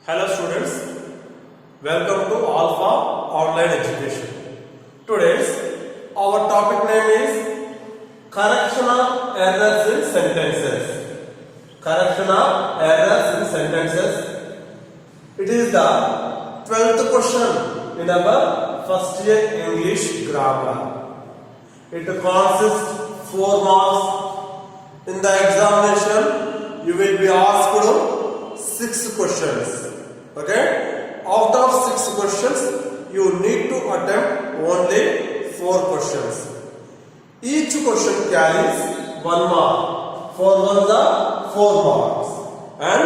Hello students, welcome to Alpha Online Education. Today's our topic name is correction of errors in sentences. Correction of errors in sentences. It is the 12th question in our first year English grammar. It consists 4 marks. In the examination, you will be asked 6 questions. Okay? Out of 6 questions, you need to attempt only 4 questions. Each question carries 1 mark. 4 ones are 4 marks. And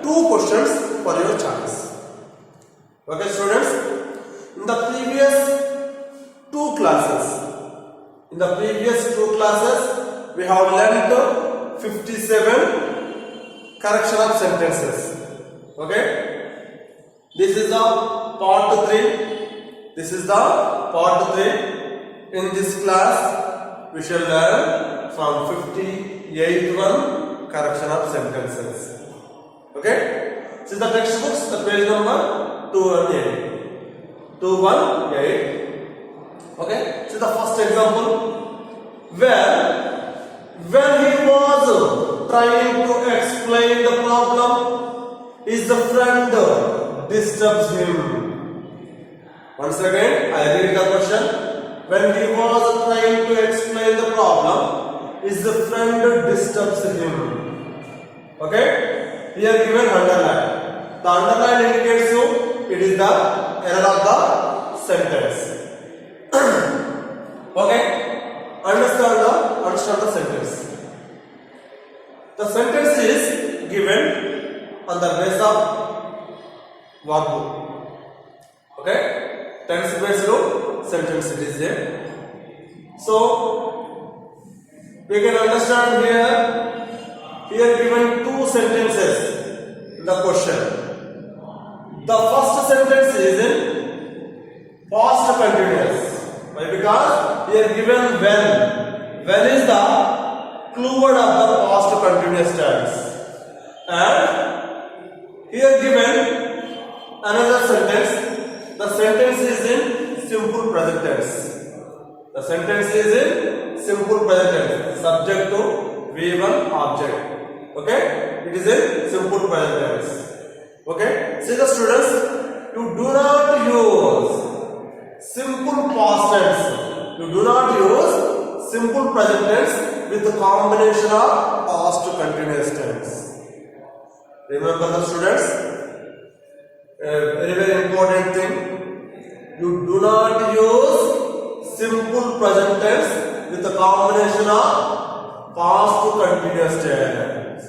2 questions for your choice. Okay, students? In the previous 2 classes, we have learned 57 correction of sentences. Okay? This is the part 3. This is the part 3. In this class, we shall learn from 58th one correction of sentences. Okay? This is the textbooks, the page number 218. 218. Okay? This is the first example. When he was trying to explain the problem, his friend disturbs him. Once again, I read the question. When he was trying to explain the problem, his friend disturbs him. Okay? Here given underline. The underline indicates you it is the error of the sentence. Okay? Understand the sentence. The sentence is given on the base of verb. Okay? Tense based sentence it is there. So we can understand here given 2 sentences in the question. The first sentence is in past continuous. Why? Because here given when. When is the clue word of the past continuous tense. And here given another sentence. The sentence is in simple present tense. The sentence is in simple present tense. Subject to V1 object. Okay? It is in simple present tense. Okay? See the students, you do not use simple past tense. You do not use simple present tense with the combination of past continuous tense. Remember the students? Very important thing. You do not use simple present tense with the combination of past continuous tense.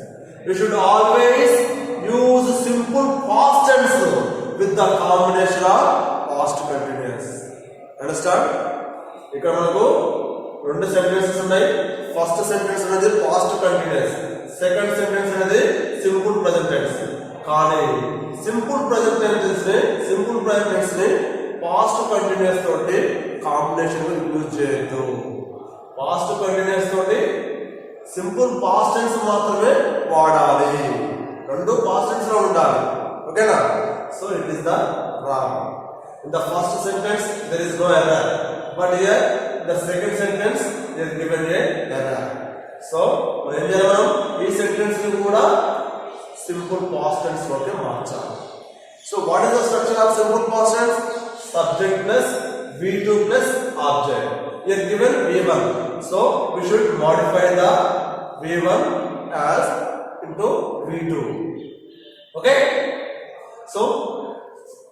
You should always use simple past tense with the combination of past continuous. Understand? ఇక్కడ మనకు 2 sentences ఉన్నాయి. First sentence అనేది past continuous, second sentence అనేది simple present tense. కానీ simple present tense ని past continuous తోటి combination లో use చేయొద్దు. పాస్ట్ కంటిన్యూస్ తోటి సింపుల్ పాస్ట్ టెన్స్ మాత్రమే వాడాలి. 2 పాస్ట్ టెన్స్ లో ఉండాలి. ఓకేనా? So it is the wrong. In the first sentence there is no error, but here the second sentence is given a error. So ఏం చేయాలి? ఈ సెంటెన్స్ ని కూడా సింపుల్ పాస్ట్ టెన్స్ లోకి మార్చాలి. So what is the structure of simple past tense? Subject plus V2 plus object. Here given V1. So we should modify the V1 as into V2. Okay? So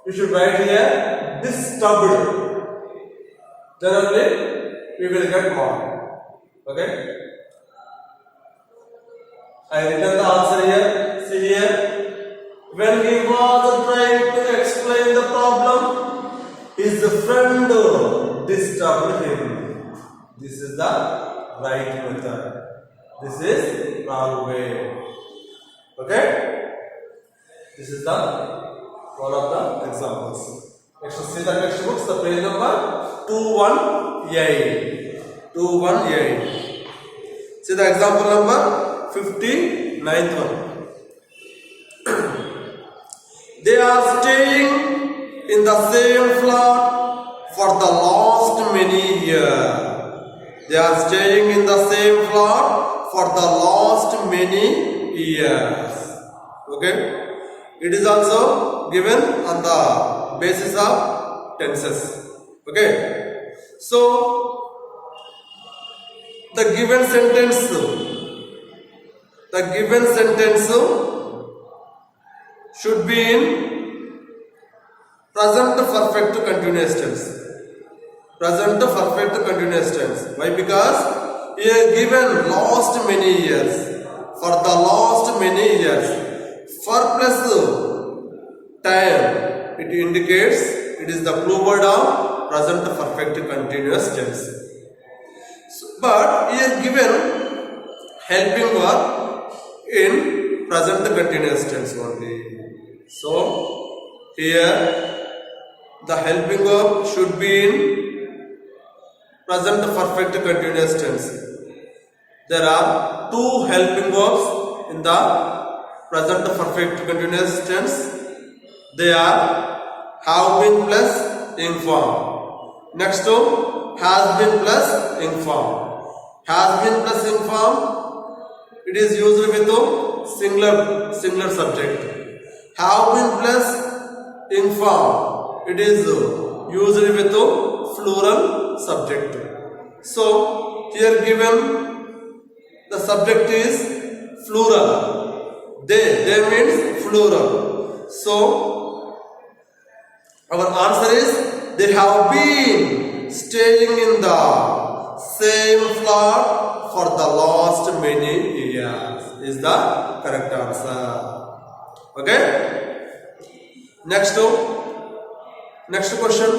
we should write here disturbed. Generally, we will get mark. Okay? I written the answer here. See here. When he was trying to explain the problem, his friend disturbed him. This is the right method. This is wrong way. Okay? This is the one of the examples. Next, see the textbooks, the page number 218. 218. See the example number 59th one. They are staying in the same flat for the last many years. They are staying in the same flat for the last many years. Okay. It is also given on the basis of tenses. Okay. So the given sentence should be in present perfect continuous tense. Present perfect continuous tense. Why? Because here given last many years. For the last many years. For plus time, it indicates it is the clue word of present perfect continuous tense. So, but here given helping verb in present continuous tense only. So here the helping verb should be in present perfect continuous tense. There are two helping verbs in the present perfect continuous tense. They are have been plus inform. Next to has been plus inform. Has been plus inform, it is used with the singular subject. Have been plus inform, it is used with the plural subject. So here given the subject is plural. They means plural. So our answer is they have been staying in the same flat for the last many years. Is the correct answer. Okay. Next question.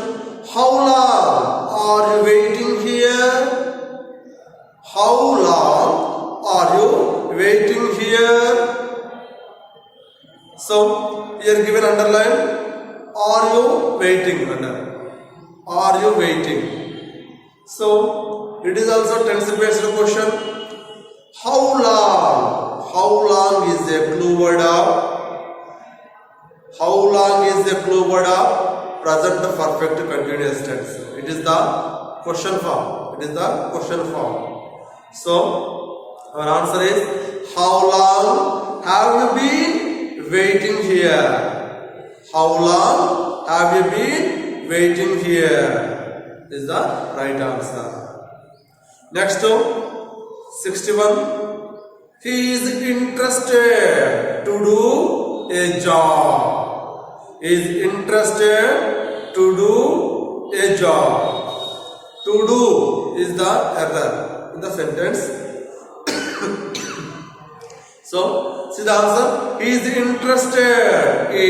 How long are you waiting here? How long are you waiting here? So here given underline, are you waiting? Are you waiting? So it is also tense based question. How long is a clue word of? How long is a clue word of present perfect continuous tense? It is the question form. So our answer is, how long have you been waiting here? How long have you been waiting here? Is the right answer. Next 61. He is interested to do a job. Is interested to do a job. To do is the error in the sentence. So see the answer. He is interested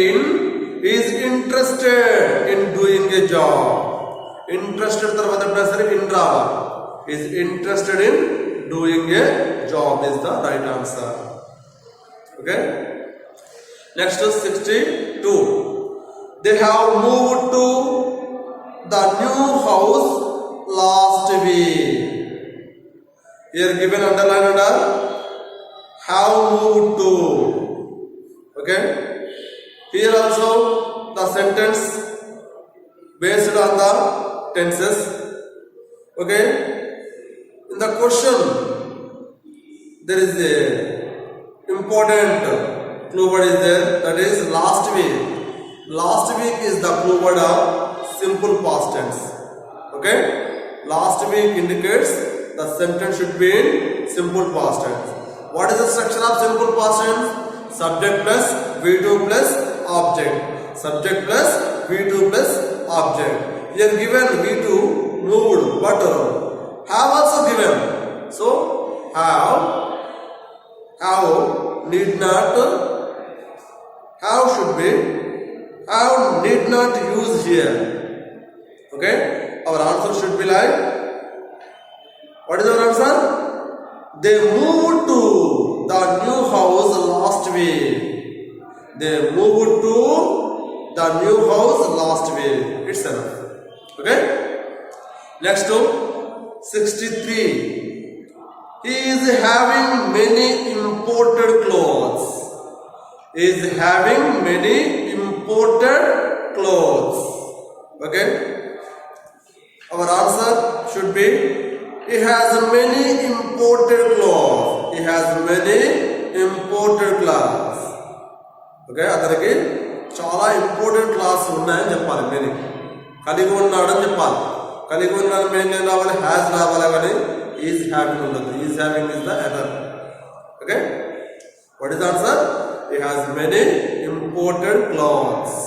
in doing a job. Interested tarvata in rava. Is interested in doing a job is the right answer. Okay. Next is 62. They have moved to the new house last week. Here given underline under have moved to. Okay. Here also the sentence based on the tenses. Okay. In the question there is a important clue word is there, that is last week. Last week is the clue word of simple past tense. Okay. Last week indicates the sentence should be in simple past tense. What is the structure of simple past tense? Subject plus V2 plus object. Subject plus V2 plus object. Here given V2 moved, but have also given. So have need not, have should be, have need not use here. Okay. Our answer should be like, what is our answer? They moved to the new house last week. They moved to the new house last week. It's enough. Okay. Next to 63. He is having many imported clothes. He is having many imported imported clothes. Okay, our answer should be he has many imported clothes. He has many imported clothes. Okay, అతనికి చాలా important class ఉన్నాయని చెప్పాలి. Meaning కలిగి ఉన్నాడని చెప్పాలి. కలిగి ఉన్నాడు meaning ఏం రావాలి? హ్యాస్ రావాలి, కానీ ఈజ్ హ్యావింగ్ ఉండదు. Is having is the error. Okay, what is answer? He has many imported clothes.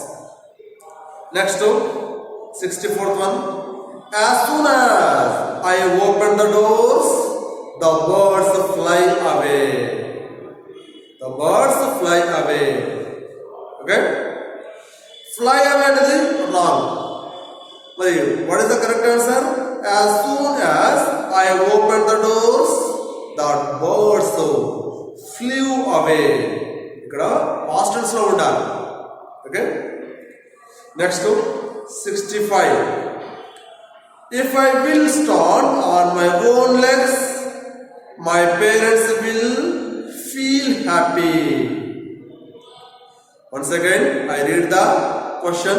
Next 64th one. As soon as I open the doors, the birds fly away. The birds fly away. Okay, fly away అనేది wrong. మరి what is the correct answer? As soon as I open the doors, the birds flew away. ఇక్కడ past tense లో ఉండాలి. Okay, next 65. If I will stand on my own legs, my parents will feel happy. Once again, I read the question.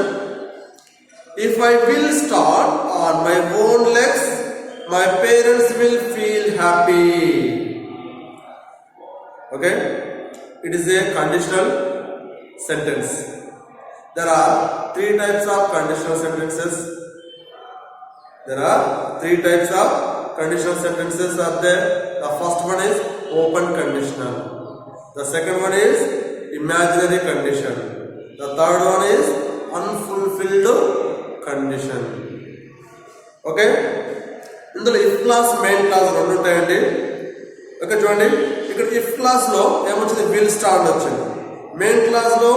If I will stand on my own legs, my parents will feel happy. Okay, it is a conditional sentence. There are three types of conditional sentences. There are three types of conditional sentences are there. The first one is open conditional. The second one is imaginary condition. The third one is unfulfilled condition. Okay, ఇందులో if clause main clause రెండు ఉంటాయండి. Okay, చూడండి ఇక్కడ if clause లో ఏమొచ్చింది? will start వచ్చింది. Main clause లో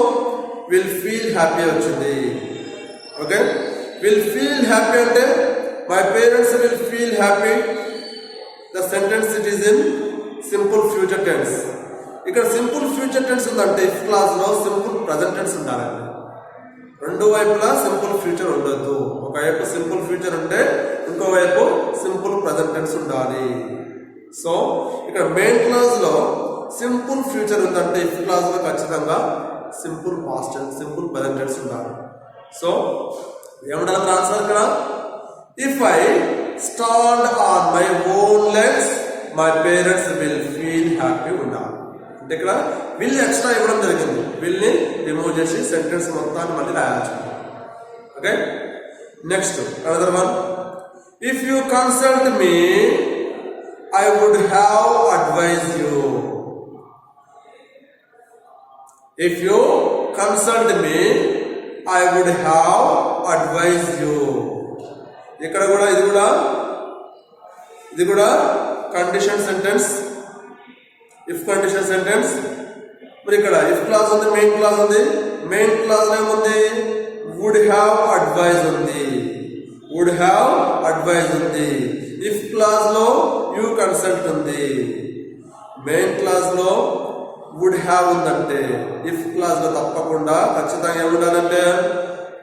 will feel happy వచ్చింది. ఓకే, will feel happy అంటే my parents will feel happy. The sentence it is in simple future tense. ఇక్కడ సింపుల్ ఫ్యూచర్ టెన్స్ ఉందంటే if clause లో simple present tense ఉండాలండి. రెండు వైపులా సింపుల్ ఫ్యూచర్ ఉండొద్దు. ఒకవైపు సింపుల్ ఫ్యూచర్ ఉంటే ఇంకోవైపు సింపుల్ ప్రజెంట్ టెన్స్ ఉండాలి. సో ఇక్కడ మెయిన్ క్లాజ్ లో సింపుల్ ఫ్యూచర్ ఉందంటే if clause లో ఖచ్చితంగా simple past tense, simple present tense ఉండాలి. సో ఏమంటారు ఆన్సర్ ఇక్కడ? If I stand on my own legs, my parents will feel happy ఉండాలి. అంటే ఇక్కడ విల్ ఎక్స్ట్రా ఇవ్వడం జరిగింది. విల్ ని రిమూవ్ చేసి సెంటెన్స్ మొత్తాన్ని మళ్ళీ రాయాల్సి. Okay, next another one. If you consult me I would have advise you. If you consult me I would have advise you. ఇక్కడ కూడా ఇది కూడా condition sentence, if condition sentence. మరి ఇక్కడ ఇఫ్ క్లాస్ ఉంది, మెయిన్ క్లాస్ ఉంది. Main clause ఏముంది? Would have advise ఉంది. వుడ్ హ్యావ్ అడ్వైజ్ ఉంది. ఇఫ్ క్లాస్ లో యూ కన్సల్ట్ ఉంది. మెయిన్ క్లాస్ లో వుడ్ హ్యావ్ ఉందంటే ఇఫ్ క్లాస్ లో తప్పకుండా ఖచ్చితంగా ఏముండాలంటే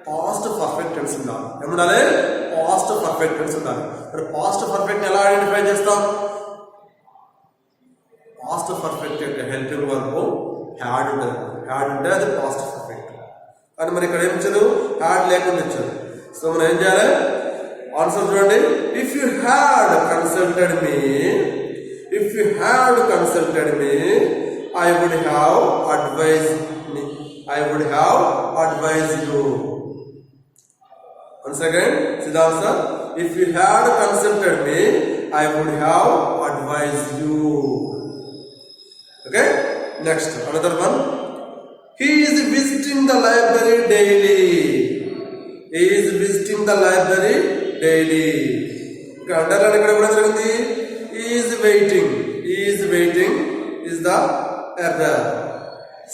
పాస్ట్ పర్ఫెక్ట్ టెన్స్ ఉండాలి. ఏముండాలి? పాస్ట్ పర్ఫెక్ట్ టెన్స్ ఉండాలి. మరి పాస్ట్ పర్ఫెక్ట్ ఎలా ఐడెంటిఫై చేస్తాం? పాస్ట్ పర్ఫెక్ట్ అంటే హెల్పింగ్ వర్బ్ హ్యాడ్ ఉంటుంది. హ్యాడ్ ఉంటే అది పాస్ట్ పర్ఫెక్ట్. కానీ మరి ఇక్కడ ఏం ఇచ్చారు? హ్యాడ్ లేకుండా ఇచ్చారు. సో మనం ఏం చేయాలి? ఆన్సర్ చూడండి. If you had consulted me, if you had consulted me I would have advise me, I would have advise you. Once again, see the answer. If you had consulted me, I would have advised you. Okay, next another one. He is visiting the library daily. He is visiting the library daily. ఇక్కడ underline ఇక్కడ కూడా జరిగింది. He is waiting. He is waiting is the error.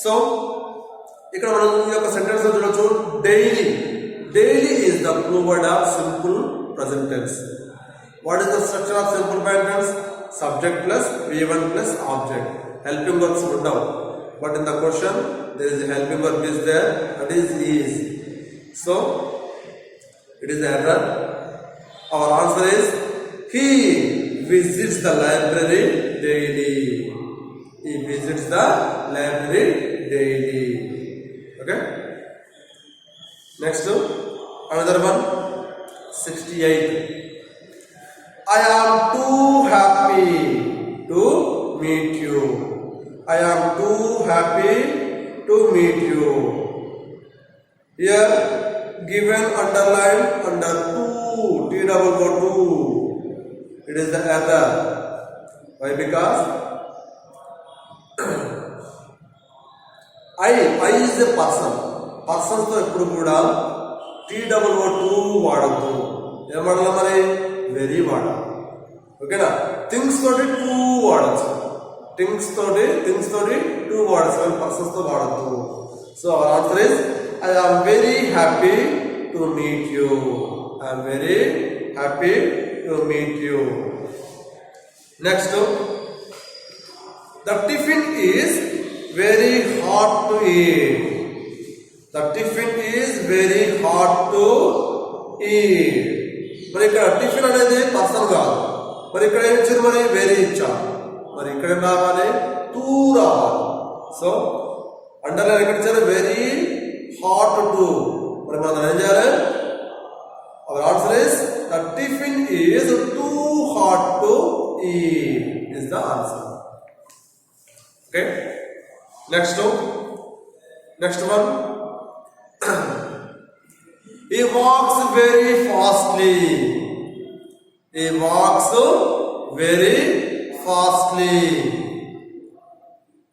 So ఇక్కడ మనం ఈ యొక్క sentence చూడొచ్చు. Daily. Daily is the clue word of simple present tense. What is the structure of simple present tense? Subject plus V1 plus object. Helping verbs put down. But in the question, there is a helping verb is there. That is. So, it is error. Our answer is he visits the library daily. He visits the library daily. Okay. Next, another one, 68. I am too happy to meet you. I am too happy to meet you. Here, given underline under two, T double O two. It is the error. Why? Because I is a person. Persons తో ఎప్పుడు కూడా TOO వాడద్దు. ఏం వాడాలి మరి? Very వాడాలి. ఓకేనా? Things తోటి two వాడచ్చు. థింగ్స్ తోటి టూ వాడచ్చు. పర్సన్స్ తో వాడద్దు. So our answer is I am very happy to meet you. I am very happy to meet you. Next, the tiffin is very hot to eat. The tiffin is very hot to eat. మరి ఇక్కడ tiffin అనేది person కాదు. మరి ఇక్కడ ఏం ఇచ్చారు? మరి very ఇచ్చారు. మరి ఇక్కడ ఏం రావాలి? టూ రావాలి. సో అండర్లైన్ ఎక్కడ ఇచ్చారు? Very hot to. మరి మనం ఏం చేయాలి? Hour answer is the tiffin is too hot to eat is the answer. Okay, next one. He walks very fastly. He walks very fastly.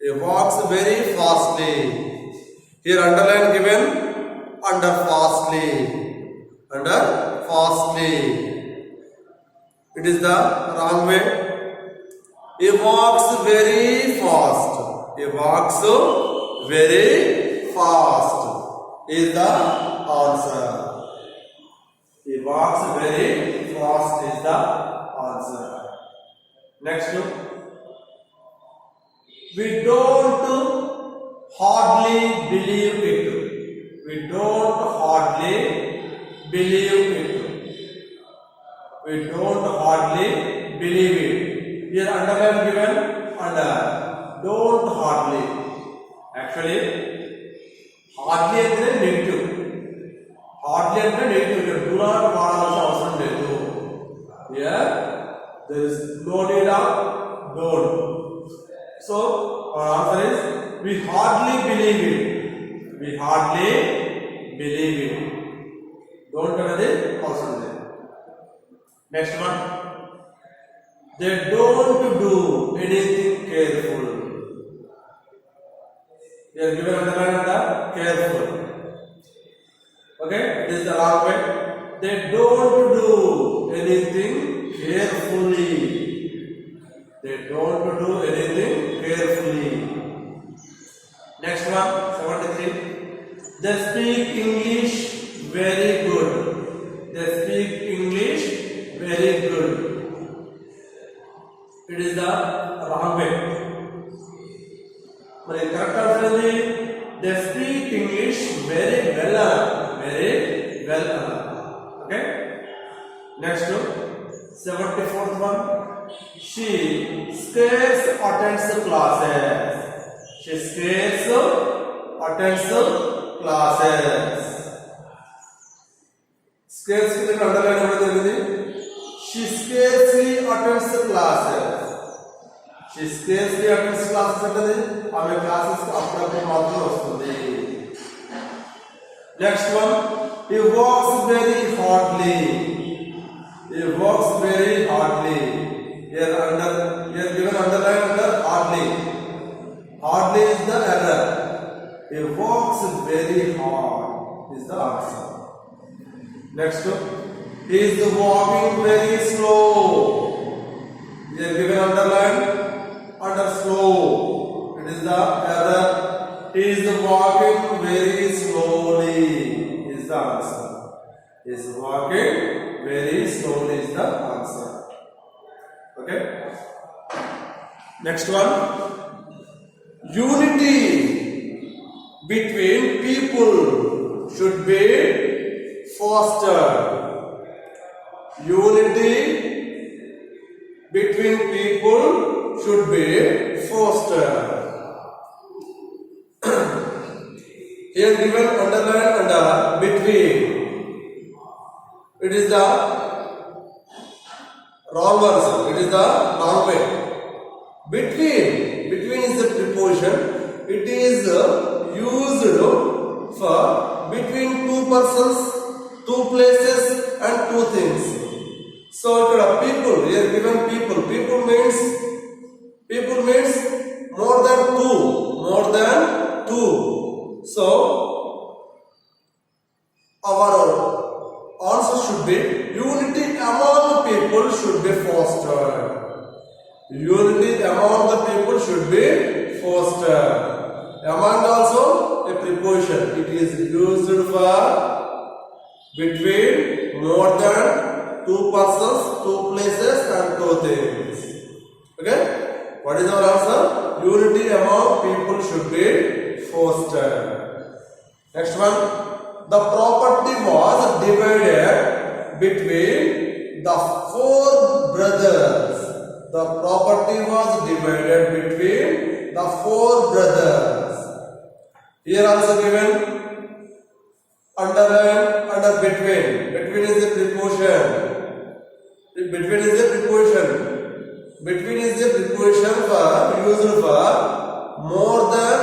He walks very fastly. Here underline given under fastly. Under fastly. It is the wrong way. He walks very fast. He walks very fast is the answer. He walks very fast is the answer. Next, we don't hardly believe it. We don't hardly believe it. We don't hardly believe it. Here underline given under don't hardly. Actually, hardly అంటే negative. Hardly అంటే negative. Do not వాడాల్సిన అవసరం లేదు. Here there is no need of don't. So our answer is we hardly believe it. We hardly believe it. Don't అనేది అవసరం లేదు. Next one. They don't do anything careful. They are given underline under careful. Okay, this is the wrong way. They don't do anything carefully. They don't do anything carefully. Next one, 73. They speak English very good. They speak English very good. It is the wrong way. But the correct answer is they speak English very well. Very well. Okay. Next, 74th one. She scarce attends classes. She scarce attends classes. Scarce ki underline avadandi. She scarcely attends classes. She scarcely attends classes అంటే ఆమె classes అప్పుడప్పుడు మాత్రం వస్తుంది. Next one, he walks very hardly. He walks very hardly. Here given underline under hardly. Hardly is the error. He walks very hard is the answer. Next one, he is walking very slow. Here given underline under slow. It is the error. He is walking very slowly is the answer. He is walking very slowly is the answer. Okay. Next one. Unity between people should be fostered. Unity between people should be fostered. Here given underline and between. It is the wrong answer. It is the wrong way. Between is the preposition. It is used for between two persons, two places, and two things. So people, here given people. People means more than two. So our answer should be unity among people should be fostered. Unity among the people should be fostered. Among also a preposition. It is used for between more than two persons, two places, and two things. Okay? What is our answer? Unity among people should be fostered. Next one. The property was divided between the four brothers. The property was divided between the four brothers. Here also given underline under between. Between is the preposition. Between is the preposition. Between is the preposition for used for more than.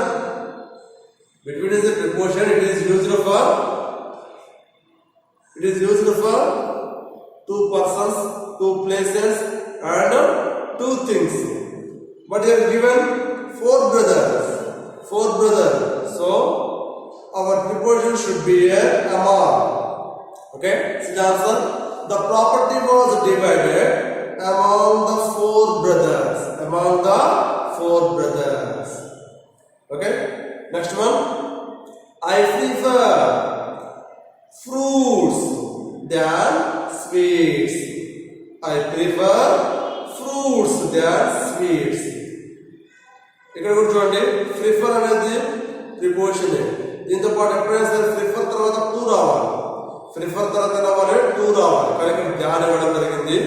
Between is the preposition. It is used for two persons, two places, and two things. But here given four brothers. So our preposition should be among. Okay? See the answer. The property was divided among the four brothers. Okay? Next one. I prefer fruits than sweets. I prefer fruits than sweets. ఇక్కడ కూడా చూడండి prefer అనేది preposition. దీంతో పాటు ఎప్పుడైనా సరే prefer తర్వాత two రావాలి. కానీ ఇక్కడ ధ్యానం ఇవ్వడం జరిగింది.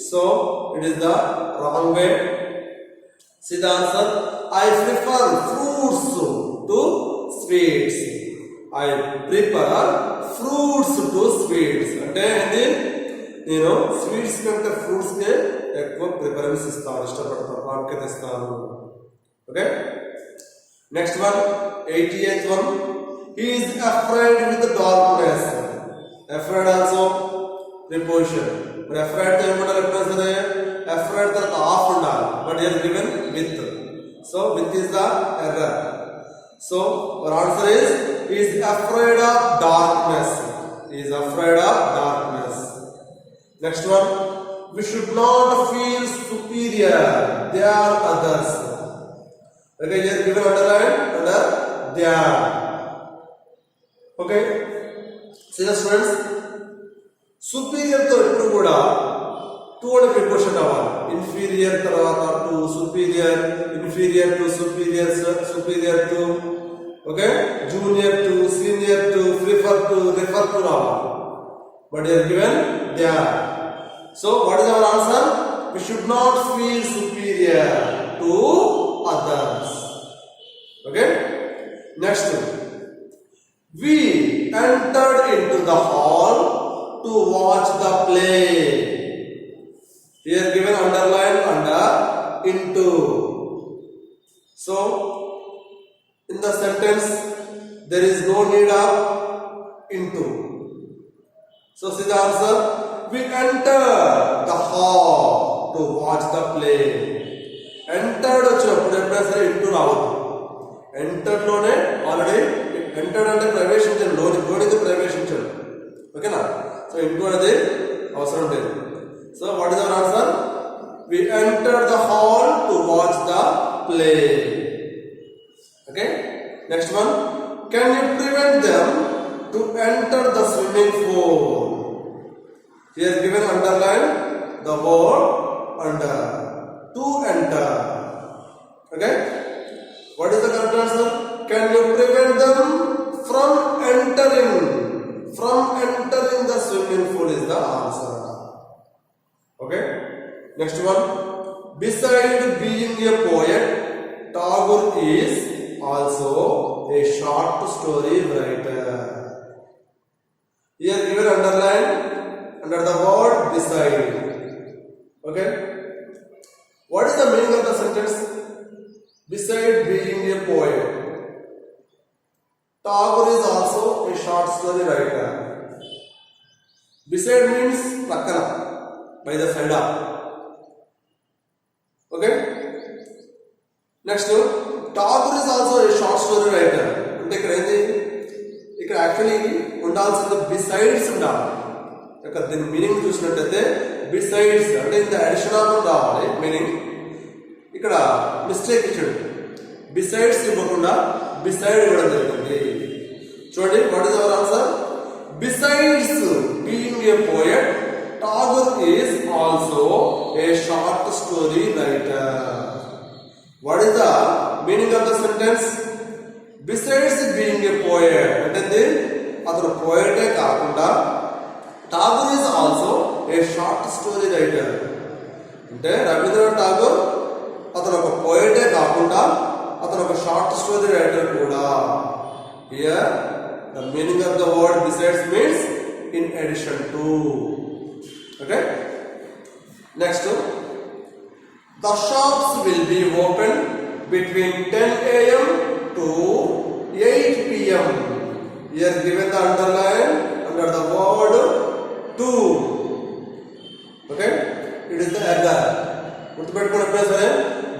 So it is the wrong way. See the answer. I prefer fruits to sweets. I prefer fruits to sweets. అంటే నేను స్వీట్స్ కంటే ఫ్రూట్స్ కే ఎక్కువ ప్రిఫరెన్స్ ఇష్టపడతాను, ప్రాముఖ్యత ఇస్తాను. Okay? Next one 88th one. He is afraid with the darkness. Afraid also preposition. But afraid తో ఏమంటారు ఎప్పుడైనా సరే afraid తర్వాత ఆఫ్ ఉండాలి. But here given with. So with is the error. So our answer is he is afraid of darkness. Next one. We should not feel superior than others. Okay, here given underline under than. Okay. See the students. Superior తో ఎప్పుడు కూడా two అనే preposition రావాలి. Inferior తర్వాత to, superior, inferior to, superior to, okay, junior to, senior to, refer to రావాలి. But here given there. So what is our answer? We should not feel superior to others. Okay? Next. We entered into the hall to watch the play. Here given underline under into. So in the sentence there is no need of into. So see the answer. We entered the hall to watch the play. Entered వచ్చినప్పుడు ఎప్పుడైనా సరే into రావద్దు. Entered లోనే already entered అంటే ప్రవేశించండి, లోనికి ప్రవేశించండి. ఓకేనా? So into అనేది అవసరం లేదు. So what is our answer? We entered the hall to watch the play. Okay? Next one. Can you prevent them to enter the swimming pool? Here given underline the word under. To enter. Okay? What is the correct answer? Can you prevent them from entering? From entering the swimming pool is the answer. Okay? Next one. Besides being a poet, Tagore is also a short story writer. the meaning of the sentence? Beside being a poet, Tagore is also a short story writer. Beside means Prakana, by the side of. Okay? Next, Tagore is also a short story writer. అంటే ఇక్కడ actually ఉండాల్సింది besides ఉండాలి. ఇక్కడ దీని meaning చూసినట్టయితే besides అంటే ఇంత addition of రావాలి మీనింగ్. ఇక్కడ మిస్టేక్ ఇచ్చాడు, బిసైడ్స్ ఇవ్వకుండా బిసైడ్ ఇవ్వడం జరిగింది. చూడండి, what is our answer? Besides being a poet, Tagore is also a short story writer. What is the meaning of the sentence? Besides being a poet, అంటే అతను పోయటే కాకుండా Tagore is also a short story writer. అంటే రవీంద్రనాథ్ ఠాగూర్ అతను ఒక పోయటే కాకుండా అతను ఒక short story writer కూడా. Here the meaning of the word besides means in addition to. Okay? Next, the shops will be open between 10 a.m. to 8 p.m. Here given the underline under the word to. Okay? It is the error. గుర్తుపెట్టుకున్నప్పుడే సరే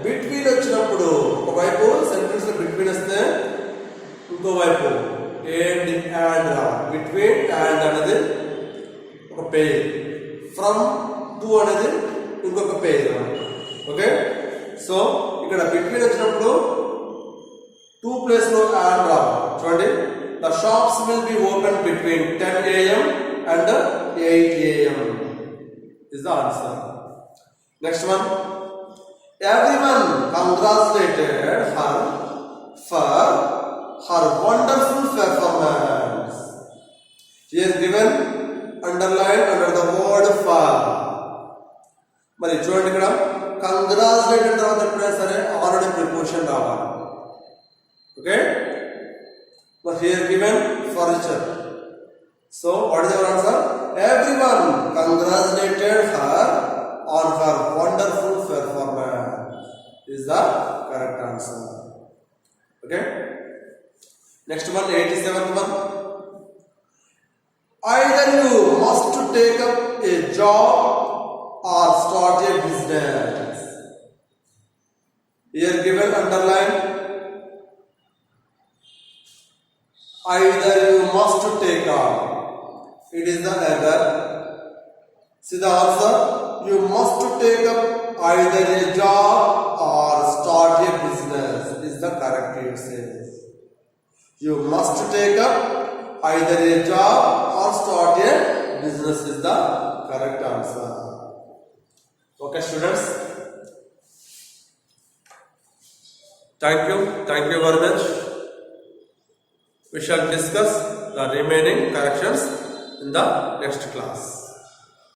between వచ్చినప్పుడు ఒకవైపు sentence లో between వస్తే ఇంకోవైపు and between and అనేది ఒక పేర్, from to అనేది ఇంకొక పేర్. ఓకే, సో ఇక్కడ బిట్వీన్ వచ్చినప్పుడు టూ ప్లేస్ లో అండ్ రావాలి. చూడండి, the shops will be open between 10 a.m. and 8 a.m. is the answer. Next one, everyone congratulated her for her wonderful performance. Here given underline under the word for. మరి చూడండి, ఇక్కడ congratulated తర్వాత ఎప్పుడైనా సరే already preposition రావాలి. Okay, but here given furniture. So what is your answer? Everyone congratulated her on her wonderful performance is the correct answer. Okay, next one, 87th one. Either you must take up a job or start a business. Here given underline, either you must take up. It is the error. See the answer? You must take up either a job or start a business is the correct answer. You must take up either a job or start a business is the correct answer. Okay, students. Thank you very much. We shall discuss the remaining corrections in the next class.